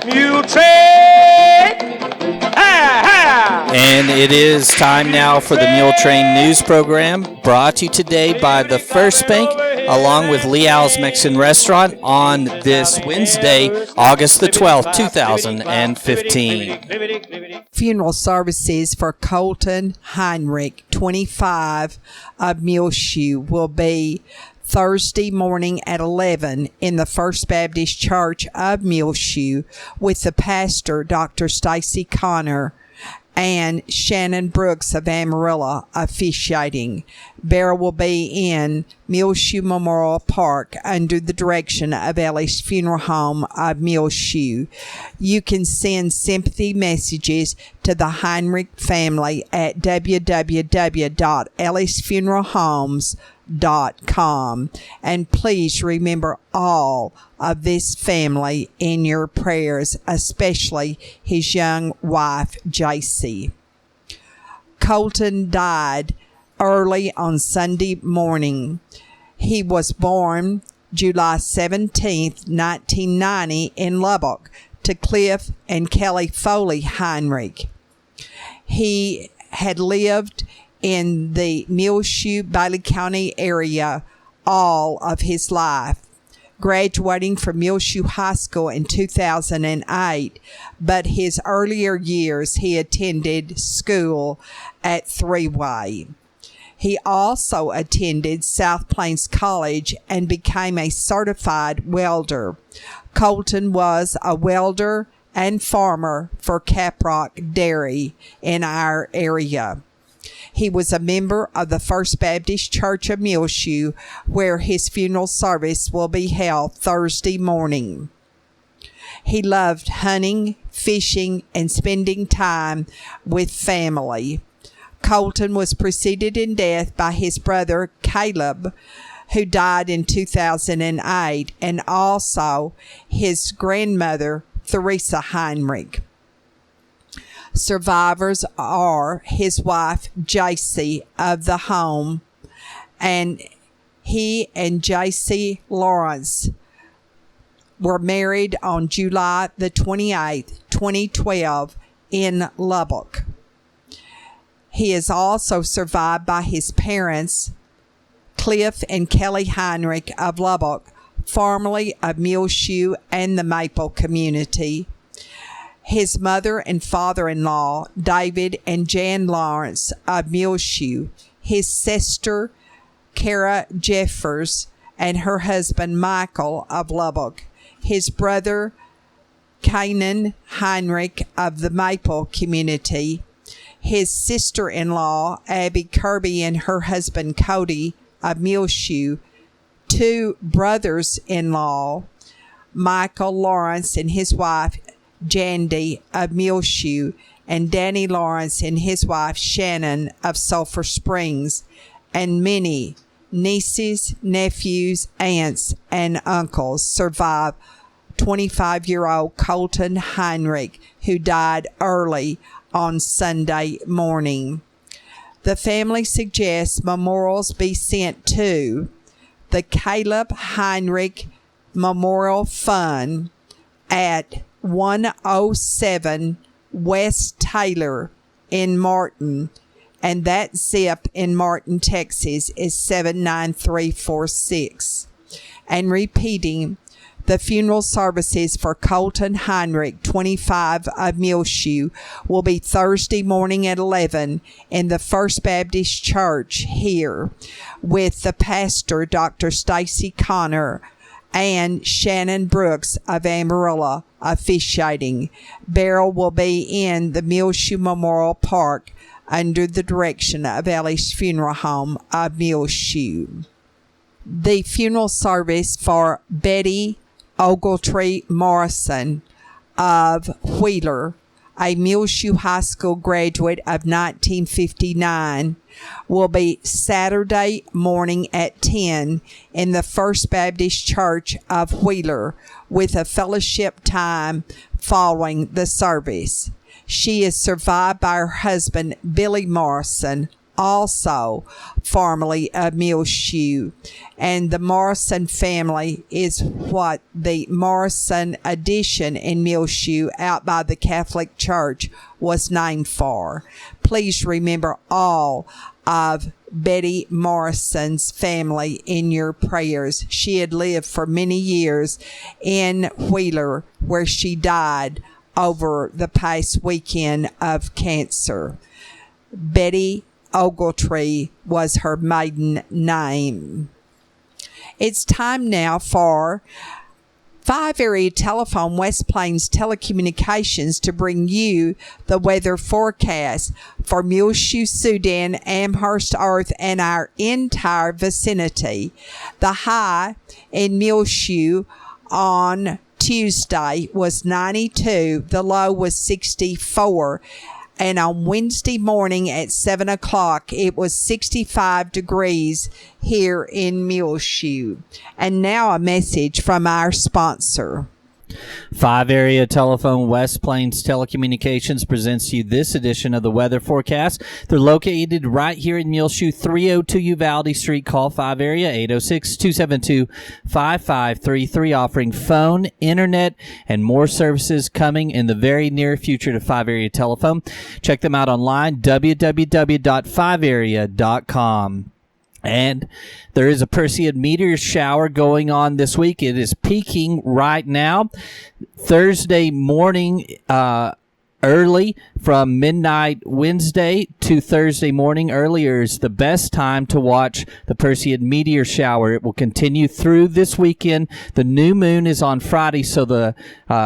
Muletrain! And it is time now for the Muletrain News Program, brought to you today by the First Bank, along with Leal's Mexican Restaurant on this Wednesday, August the 12th, 2015. Funeral services for Colton Heinrich, 25, of Muleshoe, will be Thursday morning at 11 in the First Baptist Church of Muleshoe with the pastor, Dr. Stacy Connor, and Shannon Brooks of Amarillo officiating. Burial will be in Muleshoe Memorial Park under the direction of Ellis Funeral Home of Muleshoe. You can send sympathy messages to the Heinrich family at www.ellisfuneralhomes.com, and please remember all of this family in your prayers, especially his young wife, JC. Colton died early on Sunday morning. He was born July 17th, 1990 in Lubbock to Cliff and Kelly Foley Heinrich. He had lived in the Muleshoe, Bailey County area all of his life, graduating from Muleshoe High School in 2008, but his earlier years he attended school at Three-Way. He also attended South Plains College and became a certified welder. Colton was a welder and farmer for Caprock Dairy in our area. He was a member of the First Baptist Church of Muleshoe, where his funeral service will be held Thursday morning. He loved hunting, fishing, and spending time with family. Colton was preceded in death by his brother Caleb, who died in 2008, and also his grandmother, Theresa Heinrich. Survivors are his wife, JC, of the home, and he and JC Lawrence were married on July the 28th, 2012 in Lubbock. He is also survived by his parents, Cliff and Kelly Heinrich of Lubbock, formerly of Muleshoe and the Maple community. His mother and father-in-law, David and Jan Lawrence of Muleshoe, his sister, Kara Jeffers, and her husband, Michael of Lubbock, his brother, Kanan Heinrich of the Maple community, his sister-in-law, Abby Kirby, and her husband, Cody of Muleshoe, two brothers-in-law, Michael Lawrence and his wife, Jandy of Muleshoe, and Danny Lawrence and his wife Shannon of Sulphur Springs, and many nieces, nephews, aunts, and uncles survive 25-year-old Colton Heinrich, who died early on Sunday morning. The family suggests memorials be sent to the Caleb Heinrich Memorial Fund at 107 West Taylor in Martin, and that zip in Martin, Texas is 79346. And repeating, the funeral services for Colton Heinrich, 25 of Muleshoe, will be Thursday morning at 11 in the First Baptist Church here with the pastor, Dr. Stacy Connor, and Shannon Brooks of Amarillo officiating. Burial will be in the Muleshoe Memorial Park under the direction of Ellis Funeral Home of Muleshoe. The funeral service for Betty Ogletree Morrison of Wheeler, a Muleshoe High School graduate of 1959, will be Saturday morning at 10 in the First Baptist Church of Wheeler with a fellowship time following the service. She is survived by her husband, Billy Morrison also formerly of Muleshoe. And the Morrison family is what the Morrison addition in Muleshoe out by the Catholic Church was named for. Please remember all of Betty Morrison's family in your prayers. She had lived for many years in Wheeler, where she died over the past weekend of cancer. Betty Ogletree was her maiden name. It's time now for 5 Area Telephone West Plains Telecommunications to bring you the weather forecast for Muleshoe, Sudan, Amherst, Earth, and our entire vicinity. The high in Muleshoe on Tuesday was 92. The low was 64. And on Wednesday morning at 7 o'clock, it was 65 degrees here in Muleshoe. And now a message from our sponsor. 5 Area Telephone West Plains Telecommunications presents to you this edition of the weather forecast. They're located right here in Muleshoe, 302 Uvalde Street. Call 5 Area 806-272-5533, offering phone, internet, and more services coming in the very near future to 5 Area Telephone. Check them out online, www.5area.com. And there is a Perseid meteor shower going on this week. It is peaking right now. Thursday morning, early from midnight Wednesday to Thursday morning earlier is the best time to watch the Perseid meteor shower. It will continue through this weekend. The new moon is on Friday, so the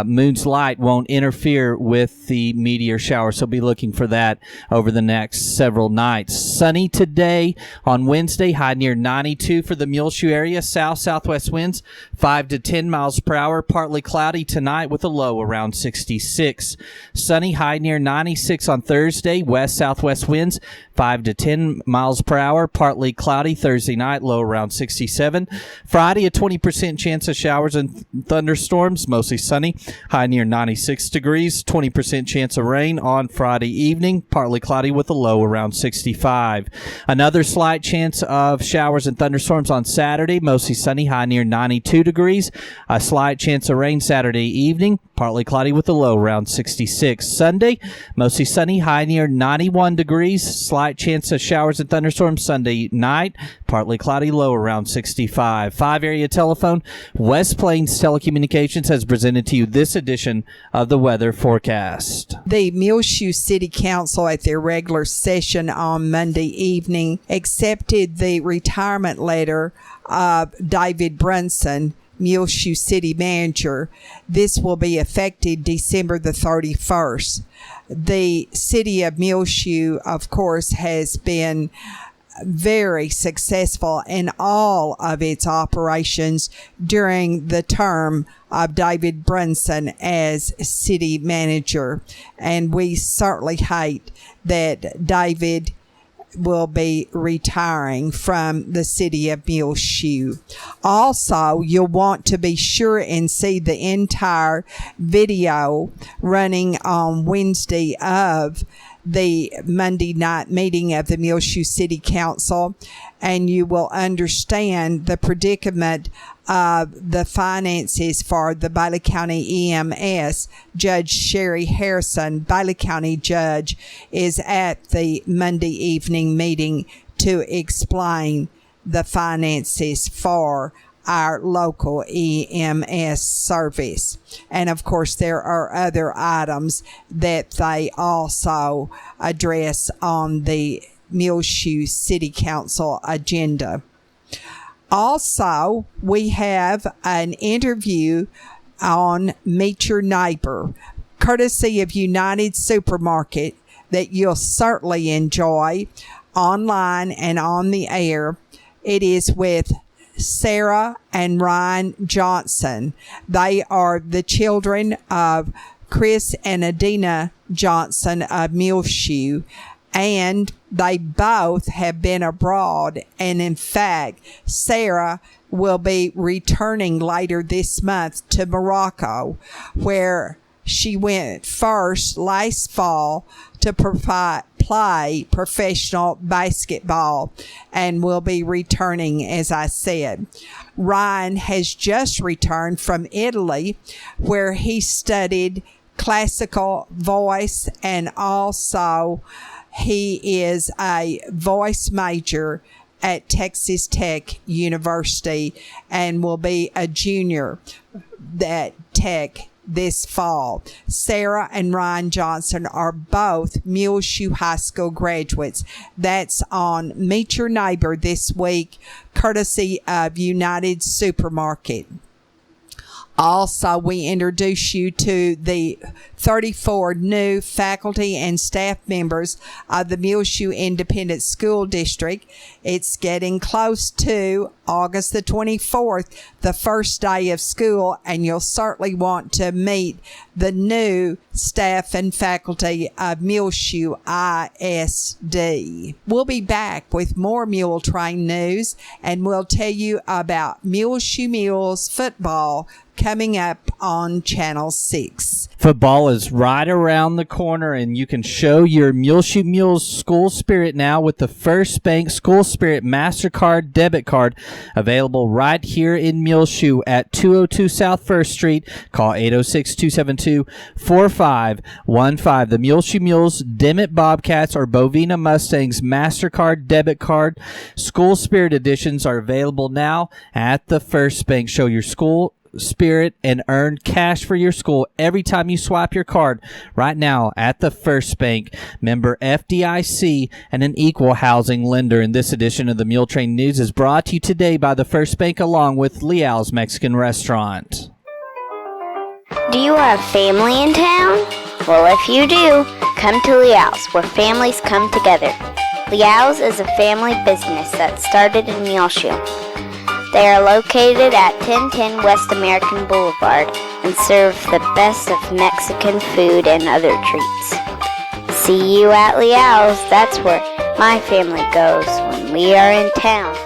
moon's light won't interfere with the meteor shower, so be looking for that over the next several nights. Sunny today on Wednesday, high near 92 for the Muleshoe area. South-southwest winds 5 to 10 miles per hour. Partly cloudy tonight with a low around 66. Sunny, high near 96 on Thursday. West-southwest winds 5 to 10 miles per hour. Partly cloudy Thursday night, low around 67. Friday, a 20% chance of showers and thunderstorms, mostly sunny. High near 96 degrees. 20% chance of rain on Friday evening. Partly cloudy with a low around 65. Another slight chance of showers and thunderstorms on Saturday, mostly sunny. High near 92 degrees. A slight chance of rain Saturday evening. Partly cloudy with a low around 66. Sunday, mostly sunny, high near 91 degrees. Slight chance of showers and thunderstorms Sunday night. Partly cloudy, low around 65. 5 Area Telephone West Plains Telecommunications has presented to you this edition of the weather forecast. The Muleshoe City Council at their regular session on Monday evening accepted the retirement letter of David Brunson, Muleshoe City Manager. This will be effective December the 31st. The city of Muleshoe, of course, has been very successful in all of its operations during the term of David Brunson as city manager. And we certainly hate that David will be retiring from the city of Muleshoe. Also, you'll want to be sure and see the entire video running on Wednesday of the Monday night meeting of the Muleshoe City Council, and you will understand the predicament of the finances for the Bailey County EMS. Judge Sherry Harrison, Bailey County Judge, is at the Monday evening meeting to explain the finances for our local EMS service. And of course, there are other items that they also address on the Muleshoe City Council agenda. Also, we have an interview on Meet Your Neighbor, courtesy of United Supermarket, that you'll certainly enjoy online and on the air. It is with Sarah and Ryan Johnson. They are the children of Chris and Adina Johnson of Muleshoe, and they both have been abroad. And in fact, Sarah will be returning later this month to Morocco, where she went first last fall to play professional basketball and will be returning, as I said. Ryan has just returned from Italy, where he studied classical voice, and also he is a voice major at Texas Tech University and will be a junior at Tech this fall. Sarah and Ryan Johnson are both Muleshoe High School graduates. That's on Meet Your Neighbor this week, courtesy of United Supermarket. Also, we introduce you to the 34 new faculty and staff members of the Muleshoe Independent School District. It's getting close to August the 24th, the first day of school, and you'll certainly want to meet the new staff and faculty of Muleshoe ISD. We'll be back with more Muletrain news, and we'll tell you about Muleshoe Mules football coming up on Channel 6. Football is right around the corner, and you can show your Muleshoe Mules school spirit now with the First Bank School Spirit MasterCard debit card available right here in Muleshoe at 202 South First Street. Call 806-272-4515. The Muleshoe Mules, Dimmitt Bobcats, or Bovina Mustangs MasterCard debit card school spirit editions are available now at the First Bank. Show your school spirit and earn cash for your school every time you swipe your card right now at the First Bank. Member FDIC and an equal housing lender. And this edition of the Muletrain News is brought to you today by the First Bank along with Leal's Mexican Restaurant. Do you have family in town? Well, if you do, come to Leal's, where families come together. Leal's is a family business that started in Muleshoe. They are located at 1010 West American Boulevard and serve the best of Mexican food and other treats. See you at Leal's. That's where my family goes when we are in town.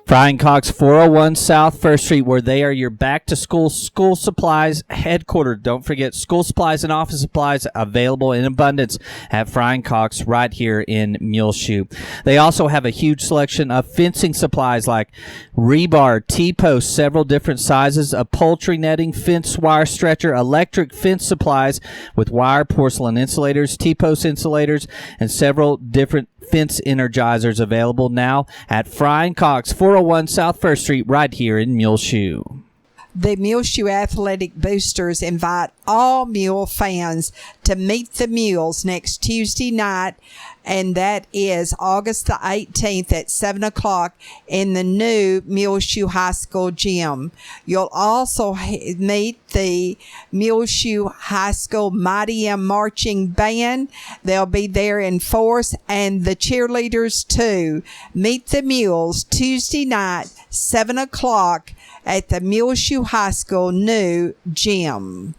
Brian Cox, 401 South First Street, where they are your back-to-school school supplies headquarters. Don't forget, school supplies and office supplies available in abundance at Brian Cox right here in Muleshoe. They also have a huge selection of fencing supplies like rebar, T-posts, several different sizes, upholstery netting, fence wire stretcher, electric fence supplies with wire, porcelain insulators, T-post insulators, and several different fence energizers available now at Frying Cox, 401 South First Street, right here in Muleshoe. The Muleshoe Athletic Boosters invite all mule fans to meet the mules next Tuesday night, and that is August the 18th at 7 o'clock in the new Muleshoe High School gym. You'll also meet the Muleshoe High School Mighty M Marching Band. They'll be there in force, and the cheerleaders too. Meet the mules Tuesday night, 7 o'clock at the Muleshoe High School new gym.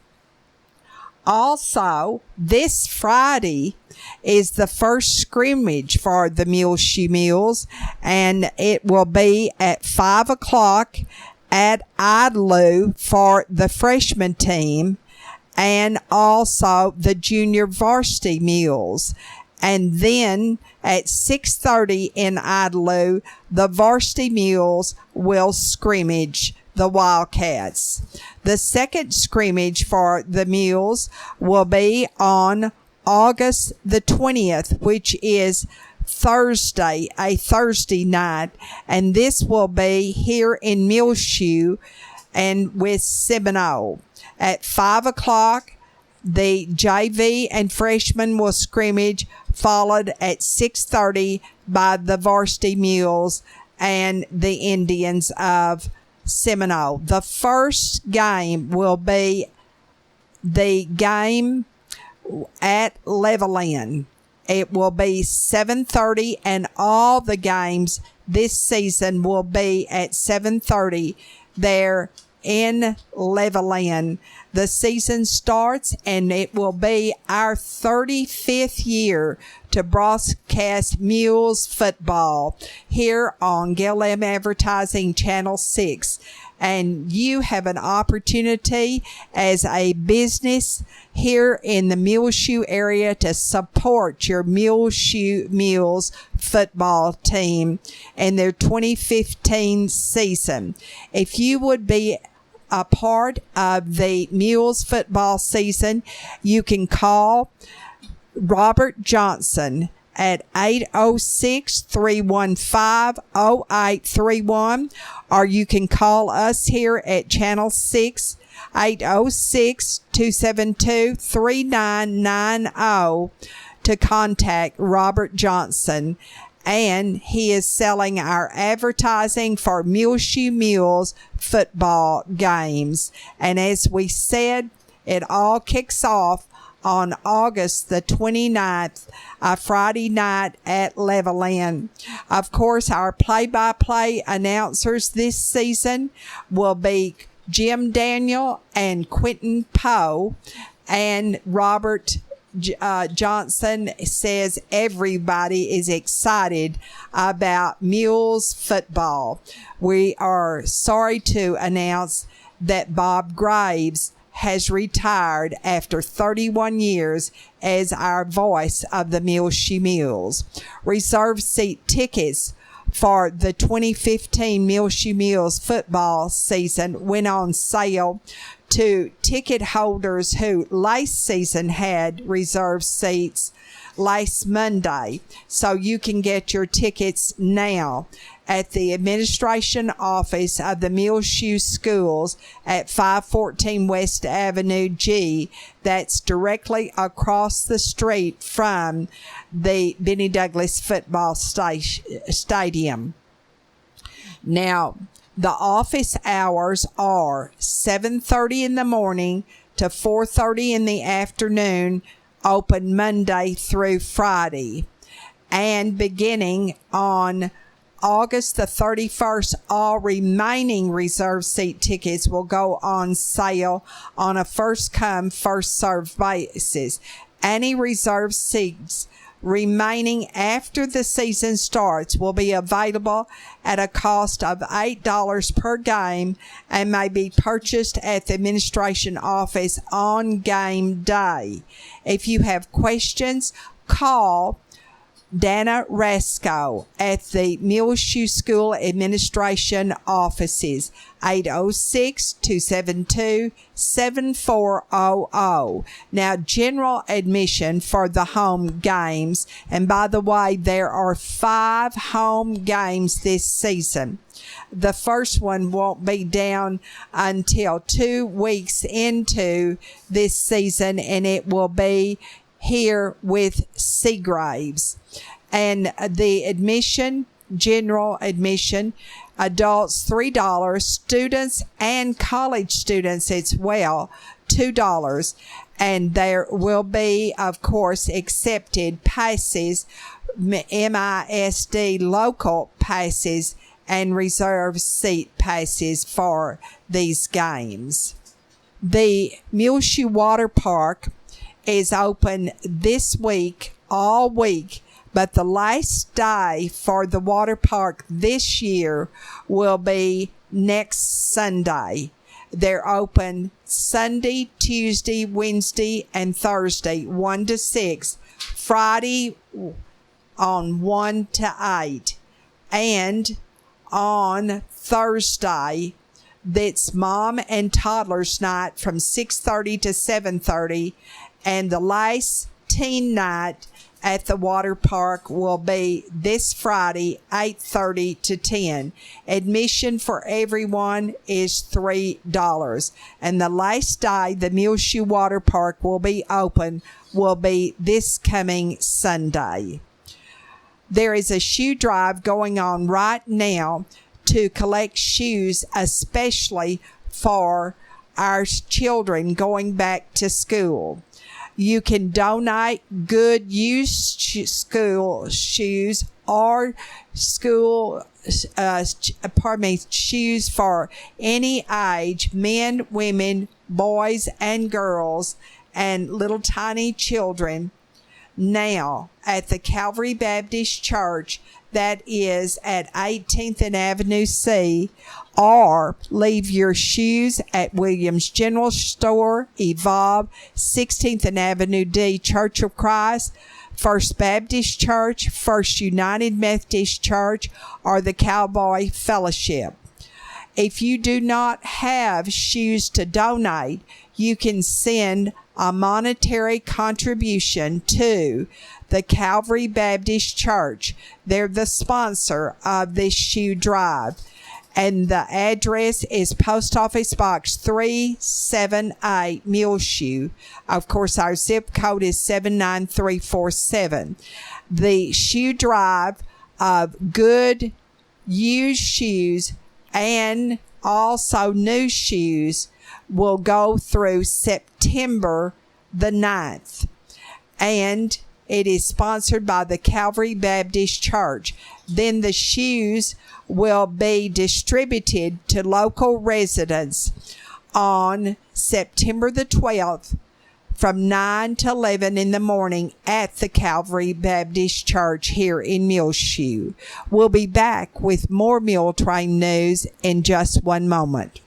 Also, this Friday is the first scrimmage for the Muleshoe Mules, and it will be at 5 o'clock at Idlew for the freshman team and also the junior varsity Mules. And then at 6:30 in Idlew, the varsity Mules will scrimmage the Wildcats. The second scrimmage for the Mules will be on August the 20th, which is Thursday, a Thursday night, and this will be here in Muleshoe and with Seminole. At 5 o'clock, the JV and freshmen will scrimmage, followed at 6:30 by the varsity Mules and the Indians of Seminole. The first game will be the game at Levelland. It will be 7:30, and all the games this season will be at 7:30 there in Levelland. The season starts, and it will be our 35th year to broadcast Mules football here on GLM Advertising Channel 6. And you have an opportunity as a business here in the Muleshoe area to support your Muleshoe Mules football team in their 2015 season. If you would be a part of the Mules football season, you can call Robert Johnson at 806-315-0831, or you can call us here at Channel 6, 806-272-3990 to contact Robert Johnson. And he is selling our advertising for Muleshoe Mules football games. And as we said, it all kicks off on August the 29th, a Friday night at Levelland. Of course, our play-by-play announcers this season will be Jim Daniel and Quentin Poe, and Robert Johnson says everybody is excited about Mules football. We are sorry to announce that Bob Graves has retired after 31 years as our voice of the Muleshoe Mules. Reserve seat tickets for the 2015 Muleshoe Mules football season went on sale to ticket holders who last season had reserved seats last Monday. So you can get your tickets now at the administration office of the Muleshoe Schools at 514 West Avenue G. That's directly across the street from the Benny Douglas football stadium. Now, the office hours are 7:30 in the morning to 4:30 in the afternoon, open Monday through Friday. And beginning on August the 31st, all remaining reserved seat tickets will go on sale on a first-come, first-served basis. Any reserved seats remaining after the season starts will be available at a cost of $8 per game and may be purchased at the administration office on game day. If you have questions, call Dana Rasco at the Muleshoe School Administration offices, 806-272-7400. Now, general admission for the home games, and by the way, there are 5 home games this season. The first one won't be down until 2 weeks into this season, and it will be here with Seagraves. And the admission, general admission, adults $3, students and college students as well, $2. And there will be, of course, accepted passes, MISD local passes and reserved seat passes for these games. The Muleshoe Water Park is open this week, all week, but the last day for the water park this year will be next Sunday. They're open Sunday, Tuesday, Wednesday, and Thursday, 1 to 6, Friday on 1 to 8, and on Thursday, that's Mom and Toddlers Night from 6:30 to 7:30, and the last teen night at the water park will be this Friday, 8:30 to 10. Admission for everyone is $3. And the last day the Muleshoe Water Park will be open will be this coming Sunday. There is a shoe drive going on right now to collect shoes, especially for our children going back to school. You can donate good used school shoes or shoes for any age, men, women, boys, and girls, and little tiny children. now at the Calvary Baptist Church that is at 18th and Avenue C, or leave your shoes at Williams General Store, Evolve, 16th and Avenue D, Church of Christ, First Baptist Church, First United Methodist Church, or the Cowboy Fellowship. If you do not have shoes to donate, you can send a monetary contribution to the Calvary Baptist Church. They're the sponsor of this shoe drive. And the address is Post Office Box 378, Muleshoe. Of course, our zip code is 79347. The shoe drive of good used shoes and also new shoes will go through September the 9th. And it is sponsored by the Calvary Baptist Church. Then the shoes will be distributed to local residents on September the 12th from 9 to 11 in the morning at the Calvary Baptist Church here in Muleshoe. We'll be back with more Muletrain news in just one moment.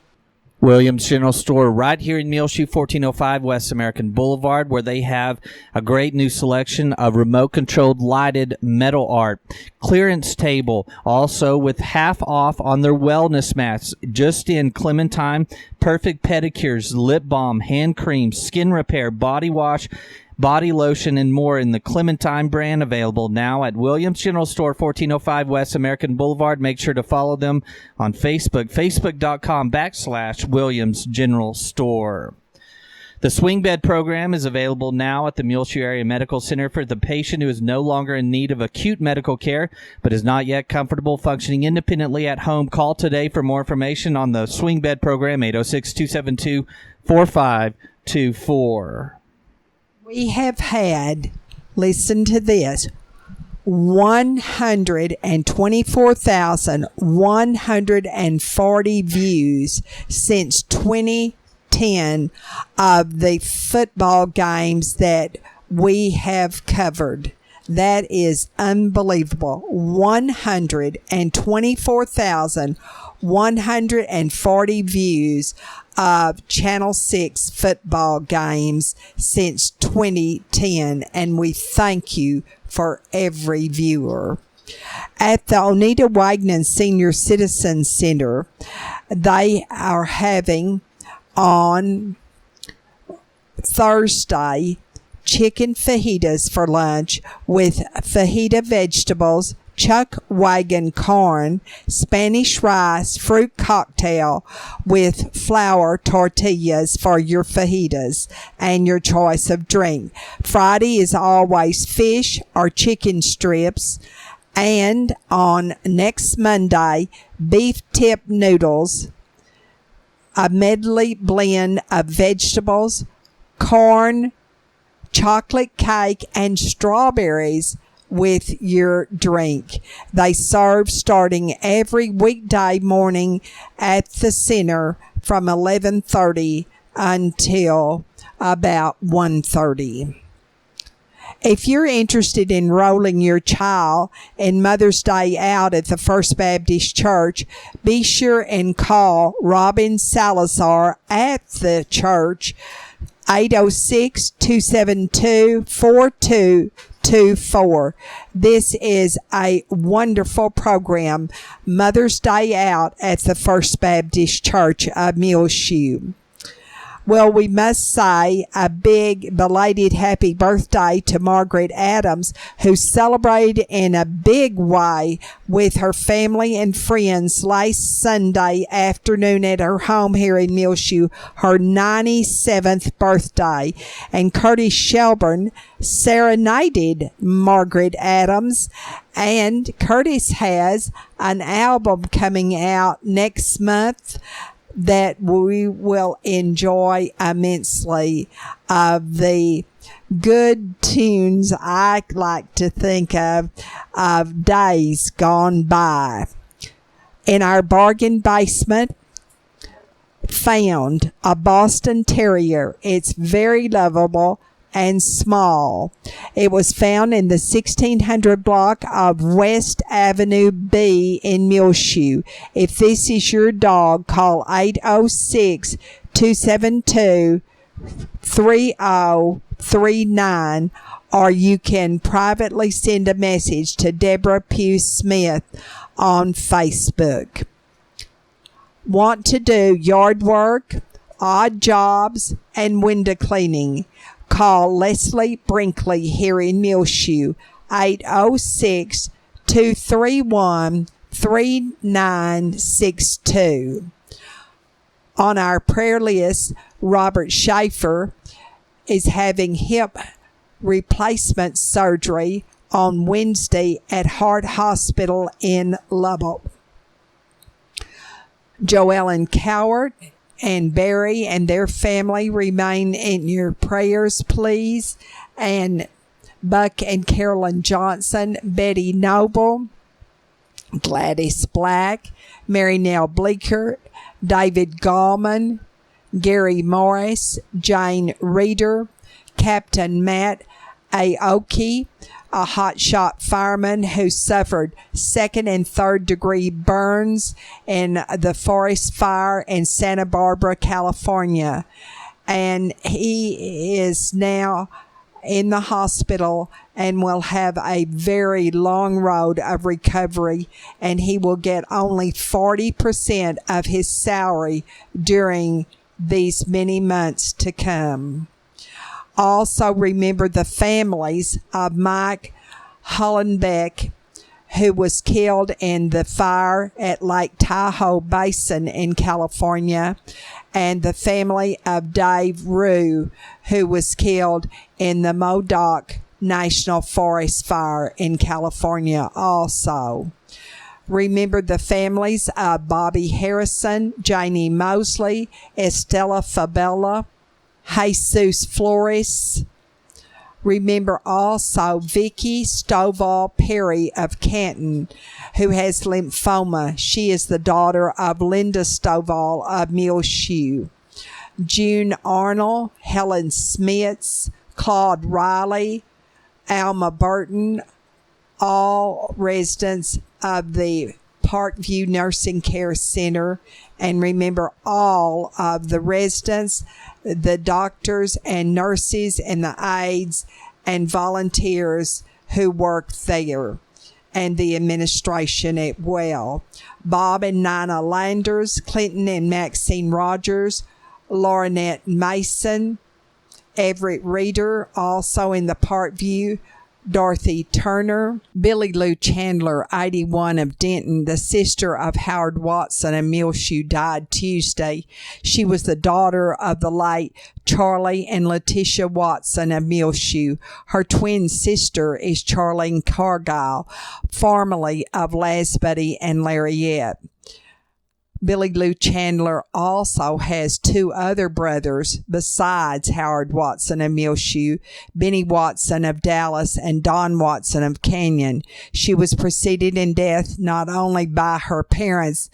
Williams General Store right here in Muleshoe, 1405 West American Boulevard, where they have a great new selection of remote-controlled lighted metal art. Clearance table, also with half off on their wellness mats. Just in Clementine, perfect pedicures, lip balm, hand cream, skin repair, body wash, body lotion, and more in the Clementine brand, available now at Williams General Store, 1405 West American Boulevard. Make sure to follow them on Facebook, facebook.com/Williams General Store. The swing bed program is available now at the Muleshoe Area Medical Center for the patient who is no longer in need of acute medical care but is not yet comfortable functioning independently at home. Call today for more information on the swing bed program, 806-272-4524. We have had, listen to this, 124,140 views since 2010 of the football games that we have covered. That is unbelievable. 124,140 views of Channel 6 football games since 2010, and we thank you for every viewer. At the Oneida Wagner Senior Citizen Center, they are having on Thursday chicken fajitas for lunch with fajita vegetables, chuck wagon corn, Spanish rice, fruit cocktail with flour tortillas for your fajitas and your choice of drink. Friday is always fish or chicken strips. And on next Monday, beef tip noodles, a medley blend of vegetables, corn, chocolate cake, and strawberries with your drink. They serve starting every weekday morning at the center from 11:30 until about 1:30. If you're interested in enrolling your child in Mother's Day out at the First Baptist Church, be sure and call Robin Salazar at the church, 806-272-4224. This is a wonderful program, Mother's Day Out at the First Baptist Church of Muleshoe. Well, we must say a big belated happy birthday to Margaret Adams, who celebrated in a big way with her family and friends last Sunday afternoon at her home here in Muleshoe, her 97th birthday. And Curtis Shelburne serenaded Margaret Adams, and Curtis has an album coming out next month that we will enjoy immensely, of the good tunes I like to think of days gone by. In our bargain basement, found a Boston Terrier. It's very lovable, and small. It was found in the 1600 block of West Avenue B in Muleshoe. If this is your dog, call 806-272-3039, or you can privately send a message to Deborah Pugh Smith on Facebook. Want to do yard work, odd jobs, and window cleaning? Call Leslie Brinkley here in Muleshoe, 806-231-3962. On our prayer list, Robert Schaefer is having hip replacement surgery on Wednesday at Hart Hospital in Lubbock. Joellen Cowart and Barry and their family remain in your prayers, please. And Buck and Carolyn Johnson, Betty Noble, Gladys Black, Mary Nell Bleeker, David Gallman, Gary Morris, Jane Reeder, Captain Matt Aoki, a hotshot fireman who suffered 2nd and 3rd degree burns in the forest fire in Santa Barbara, California. And he is now in the hospital and will have a very long road of recovery, and he will get only 40% of his salary during these many months to come. Also remember the families of Mike Hollenbeck, who was killed in the fire at Lake Tahoe Basin in California, and the family of Dave Rue, who was killed in the Modoc National Forest fire in California also. Remember the families of Bobby Harrison, Janie Mosley, Estella Fabella, Jesus Flores. Remember also Vicky Stovall Perry of Canton, who has lymphoma. She is the daughter of Linda Stovall of Muleshoe. June Arnold, Helen Smits, Claude Riley, Alma Burton, all residents of the Parkview Nursing Care Center. And remember all of the residents, the doctors and nurses and the aides and volunteers who work there, and the administration as well. Bob and Nina Landers, Clinton and Maxine Rogers, Laurinette Mason, Everett Reeder, also in the Parkview, Dorothy Turner, Billy Lou Chandler, 81 of Denton, the sister of Howard Watson of Muleshoe, died Tuesday. She was the daughter of the late Charlie and Letitia Watson of Muleshoe. Her twin sister is Charlene Cargyle, formerly of Lasbuddy and Lariette. Billy Lou Chandler also has 2 other brothers besides Howard Watson of Muleshoe, Benny Watson of Dallas and Don Watson of Canyon. She was preceded in death not only by her parents,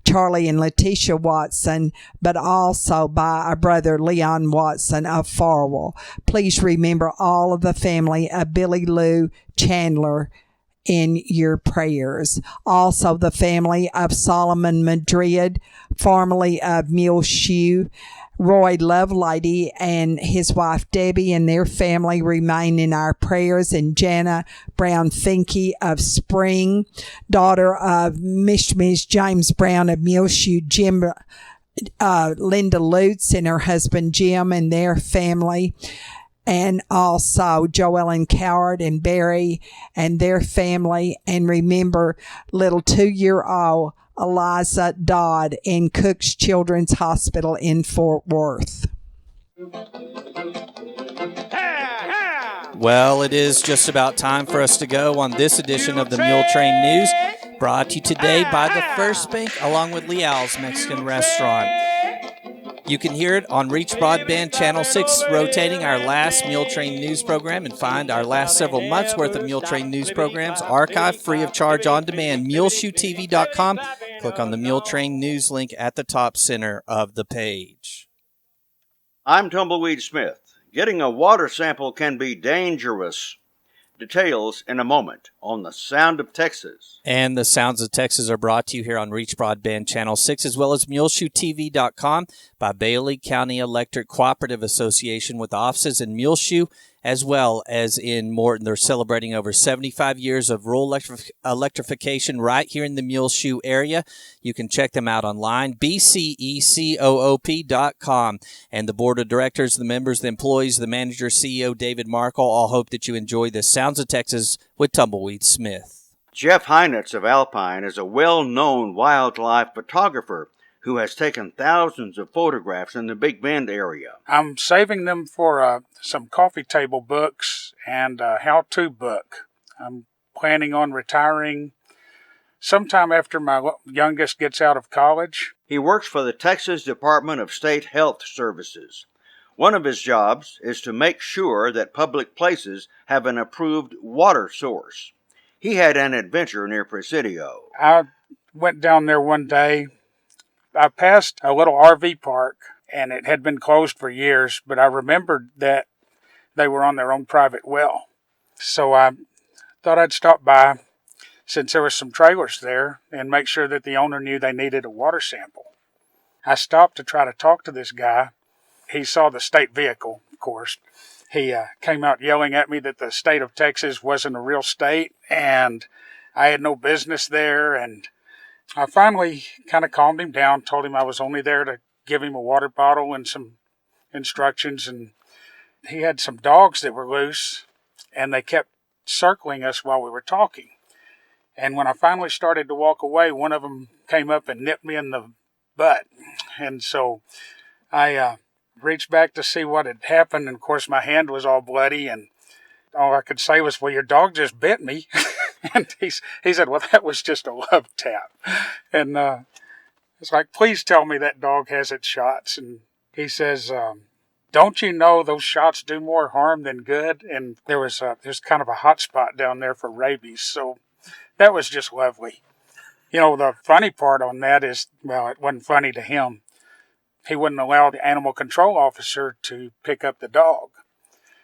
Charlie and Letitia Watson, but also by a brother, Leon Watson of Farwell. Please remember all of the family of Billy Lou Chandler in your prayers. Also the family of Solomon Madrid, formerly of Muleshoe, Roy Lovelady and his wife Debbie and their family remain in our prayers, and Jana Brown Finke of Spring, daughter of Ms. James Brown of Muleshoe, Jim Linda Lutz and her husband Jim and their family, and also Joellen Cowart and Barry and their family. And remember little 2-year-old Eliza Dodd in Cook's Children's Hospital in Fort Worth. Well, it is just about time for us to go on this edition of the Muletrain News, brought to you today by the First Bank along with Leal's Mexican Restaurant. You can hear it on Reach Broadband Channel 6, rotating our last Muletrain News program, and find our last several months' worth of Muletrain News programs archived free of charge on demand. MuleshoeTV.com. Click on the Muletrain News link at the top center of the page. I'm Tumbleweed Smith. Getting a water sample can be dangerous. Details in a moment on The Sound of Texas. And the Sounds of Texas are brought to you here on Reach Broadband Channel 6, as well as MuleshoeTV.com by Bailey County Electric Cooperative Association, with offices in Muleshoe as well as in Morton. They're celebrating over 75 years of rural electrification right here in the Muleshoe area. You can check them out online, bcecoop.com. And the board of directors, the members, the employees, the manager, CEO David Markle, all hope that you enjoy the Sounds of Texas with Tumbleweed Smith. Jeff Heinitz of Alpine is a well-known wildlife photographer who has taken thousands of photographs in the Big Bend area. I'm saving them for some coffee table books and a how-to book. I'm planning on retiring sometime after my youngest gets out of college. He works for the Texas Department of State Health Services. One of his jobs is to make sure that public places have an approved water source. He had an adventure near Presidio. I went down there one day. I passed a little RV park, and it had been closed for years, but I remembered that they were on their own private well. So I thought I'd stop by, since there were some trailers there, and make sure that the owner knew they needed a water sample. I stopped to try to talk to this guy. He saw the state vehicle, of course. He came out yelling at me that the state of Texas wasn't a real state, and I had no business there, and I finally kind of calmed him down, told him I was only there to give him a water bottle and some instructions. And he had some dogs that were loose, and they kept circling us while we were talking. And when I finally started to walk away, one of them came up and nipped me in the butt. And so I reached back to see what had happened. And of course, my hand was all bloody, and all I could say was, "Well, your dog just bit me." And he said, "Well, that was just a love tap." And it's like, "Please tell me that dog has its shots." And he says, "Don't you know those shots do more harm than good?" And there's kind of a hot spot down there for rabies. So that was just lovely. You know, the funny part on that is, well, it wasn't funny to him. He wouldn't allow the animal control officer to pick up the dog.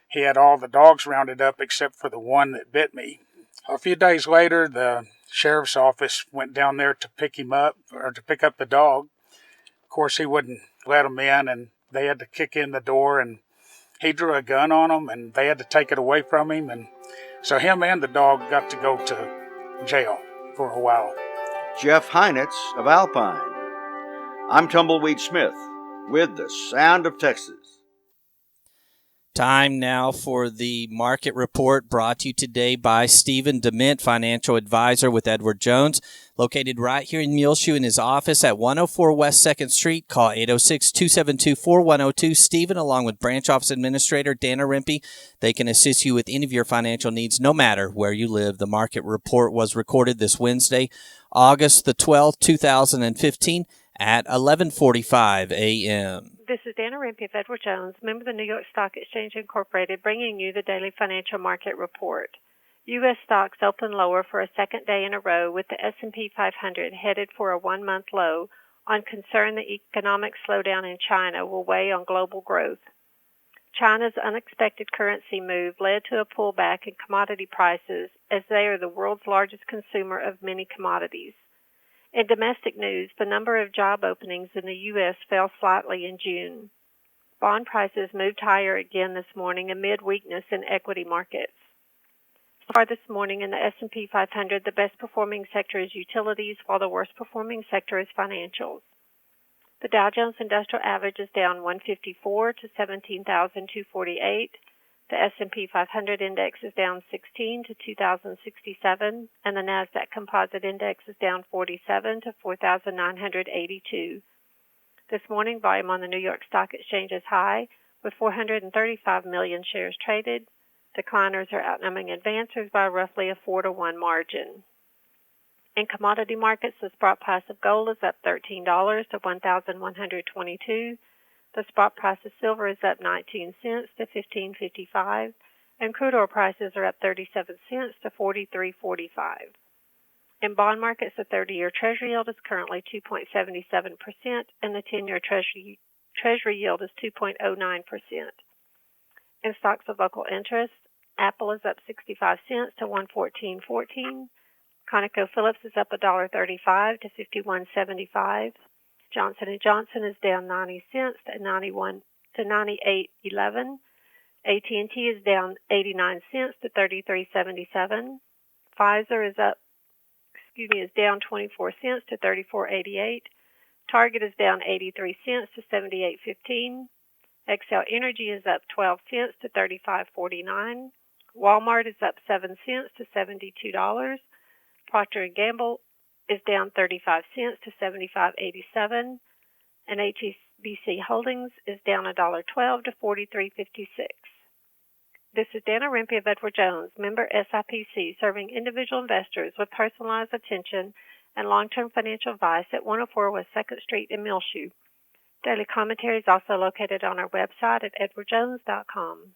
He had all the dogs rounded up except for the one that bit me. A few days later, the sheriff's office went down there to pick him up, or to pick up the dog. Of course, he wouldn't let them in, and they had to kick in the door, and he drew a gun on them, and they had to take it away from him. And so him and the dog got to go to jail for a while. Jeff Heinitz of Alpine. I'm Tumbleweed Smith with The Sound of Texas. Time now for the market report, brought to you today by Stephen DeMint, financial advisor with Edward Jones, located right here in Muleshoe in his office at 104 West 2nd Street. Call 806-272-4102. Stephen, along with branch office administrator Dana Rempe, they can assist you with any of your financial needs, no matter where you live. The market report was recorded this Wednesday, August the 12th, 2015, at 11:45 a.m. This is Dana Rempe of Edward Jones, member of the New York Stock Exchange Incorporated, bringing you the daily financial market report. U.S. stocks opened lower for a second day in a row, with the S&P 500 headed for a one-month low on concern the economic slowdown in China will weigh on global growth. China's unexpected currency move led to a pullback in commodity prices, as they are the world's largest consumer of many commodities. In domestic news, the number of job openings in the U.S. fell slightly in June. Bond prices moved higher again this morning amid weakness in equity markets. So far this morning in the S&P 500, the best performing sector is utilities, while the worst performing sector is financials. The Dow Jones Industrial Average is down 154 to 17,248. The S&P 500 index is down 16 to 2,067, and the NASDAQ Composite Index is down 47 to 4,982. This morning, volume on the New York Stock Exchange is high, with 435 million shares traded. Decliners are outnumbering advancers by roughly a 4-to-1 margin. In commodity markets, the spot price of gold is up $13 to $1,122. The spot price of silver is up 19 cents to $15.55, and crude oil prices are up 37 cents to $43.45. In bond markets, the 30-year Treasury yield is currently 2.77%, and the 10-year Treasury yield is 2.09%. In stocks of local interest, Apple is up 65 cents to 114.14. ConocoPhillips is up $1.35 to 51.75. Johnson & Johnson is down 90 cents to 98.11. AT&T is down 89 cents to 33.77. Pfizer is down 24 cents to 34.88. Target is down 83 cents to 78.15. Xcel Energy is up 12 cents to 35.49. Walmart is up 7 cents to $72. Procter & Gamble is down 35 cents to 75.87. And HSBC Holdings is down $1.12 to 43.56. This is Dana Rempe of Edward Jones, member SIPC, serving individual investors with personalized attention and long-term financial advice at 104 West 2nd Street in Millshoe. Daily commentary is also located on our website at edwardjones.com.